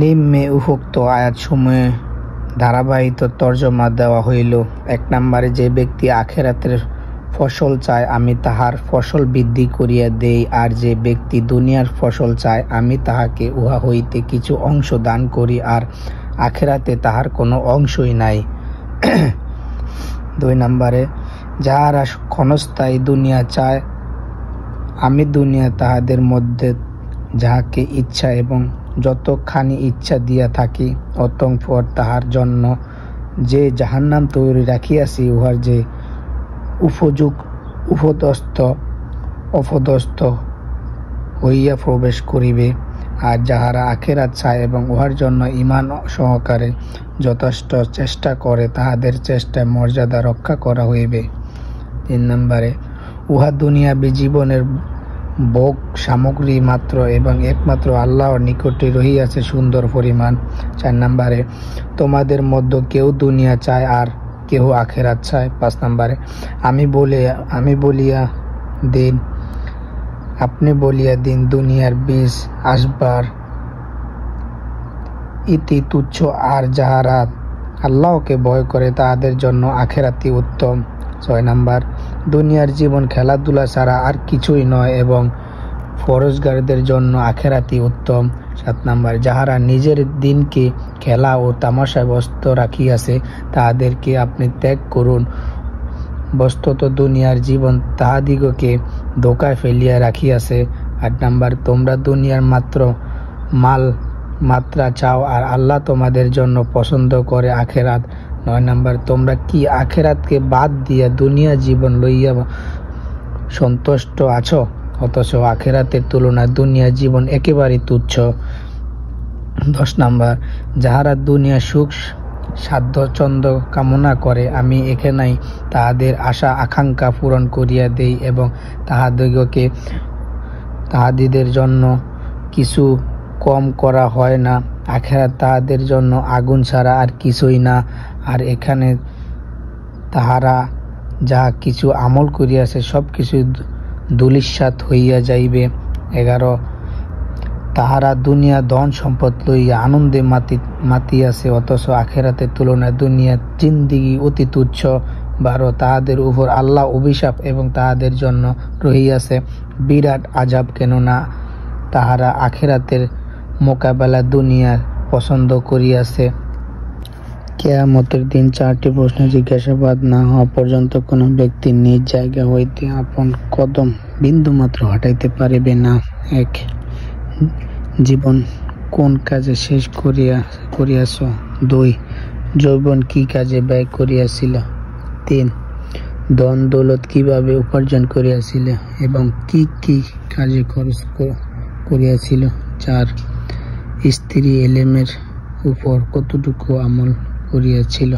নিম্নে উক্ত আয়াতসমূহে ধারাবাহিক তর্জমা দেওয়া হইল। 1 নম্বরে, যে ব্যক্তি আখিরাতের ফসল চায় আমি তাহার ফসল বৃদ্ধি করিয়া দেই, আর যে ব্যক্তি দুনিয়ার ফসল চায় আমি তাহাকে উহা হইতে কিছু অংশ দান করি, আর আখিরাতে তাহার কোনো অংশই নাই। 2 নম্বরে, যাহারা ক্ষণস্থায়ী দুনিয়া চায় আমি দুনিয়া তাহাদের মধ্যে যাহাকে ইচ্ছা এবং যতখানি ইচ্ছা দিয়া থাকি, অতঃপর তাহার জন্য যে জাহান্নাম তৈরি রাখিয়াছি উহার যে অপদস্থ হইয়া প্রবেশ করিবে। আর যাহারা আখিরাত চায় এবং উহার জন্য ঈমান সহকারে যথেষ্ট চেষ্টা করে তাহাদের চেষ্টায় মর্যাদা রক্ষা করা হইবে। 3 নম্বরে, উহা দুনিয়াবী জীবনের ভোগ সামগ্রী মাত্র এবং একমাত্র আল্লাহর নিকটে রহিয়াছে সুন্দর পরিমাণ। 4 নম্বরে, তোমাদের মধ্যে কেউ দুনিয়া চায় আর কেউ আখিরাত চায়। 5 নম্বরে, আপনি বলিয়া দিন দুনিয়ার বীজ আসবার ইতি তুচ্ছ, আর যাহারা আল্লাহকে ভয় করে তাহাদের জন্য আখিরাতই উত্তম। 6 নম্বর, দুনিয়ার জীবন খেলাধুলা ছাড়া আর কিছুই নয় এবং ফরজগারদের জন্য আখিরাতই উত্তম। 7 নম্বর, যাহারা নিজের দিনকে খেলা ও তামাশায় ব্যস্ত রাখিয়াছে তাহাদেরকে আপনি ত্যাগ করুন। বস্তুত দুনিয়ার জীবন তাহাদিগকে ধোঁকায় ফেলিয়া রাখিয়াছে। 8 নম্বর, তোমরা দুনিয়ার মাত্রা চাও আর আল্লাহ তোমাদের জন্য পছন্দ করে আখিরাত। 9 নম্বর, তোমরা কি আখিরাতকে বাদ দিয়া দুনিয়া জীবন লইয়া সন্তুষ্ট আছো, অথচ আখিরাতের তুলনায় দুনিয়া জীবন একেবারে তুচ্ছ। 10 নম্বর, যাহারা দুনিয়া সুখ সাধ্যছন্দ কামনা করে আমি এখানেই তাহাদের আশা আকাঙ্ক্ষা পূরণ করিয়া দেই এবং তাহাদিদের জন্য কিছু কম করা হয় না। আখিরাত তাহাদের জন্য আগুন ছাড়া আর কিছুই না, আর এখানে তাহারা যাহা কিছু আমল করিয়াছে সব কিছু ধূলিসাৎ হইয়া যাইবে। 11, তাহারা দুনিয়া ধন সম্পদ লইয়া আনন্দে মাতিয়াছে, অথচ আখিরাতের তুলনায় দুনিয়া জিন্দিগি অতি তুচ্ছ। 12, তাহাদের উপর আল্লাহ অভিশাপ এবং তাহাদের জন্য রহিয়াছে বিরাট আযাব, কেননা তাহারা আখিরাতের মোকাবেলা দুনিয়া পছন্দ করিয়াছে। কিয়ামতের দিন 4টি প্রশ্ন জিজ্ঞাসাবাদ না হওয়া পর্যন্ত কোন ব্যক্তি নিজ জায়গা হইতে আপন কদম বিন্দুমাত্র হটাইতে পারিবে না। 1, জীবন কোন কাজে শেষ করিয়াছ? 2, যৌবন কি কাজে ব্যয় করিয়াছিল? 3, ধন দৌলত কিভাবে উপার্জন করিয়াছিল এবং কি কি কাজে খরচ করিয়াছিল? 4, স্ত্রী এলেমের উপর কতটুকু আমল করিয়াছিল?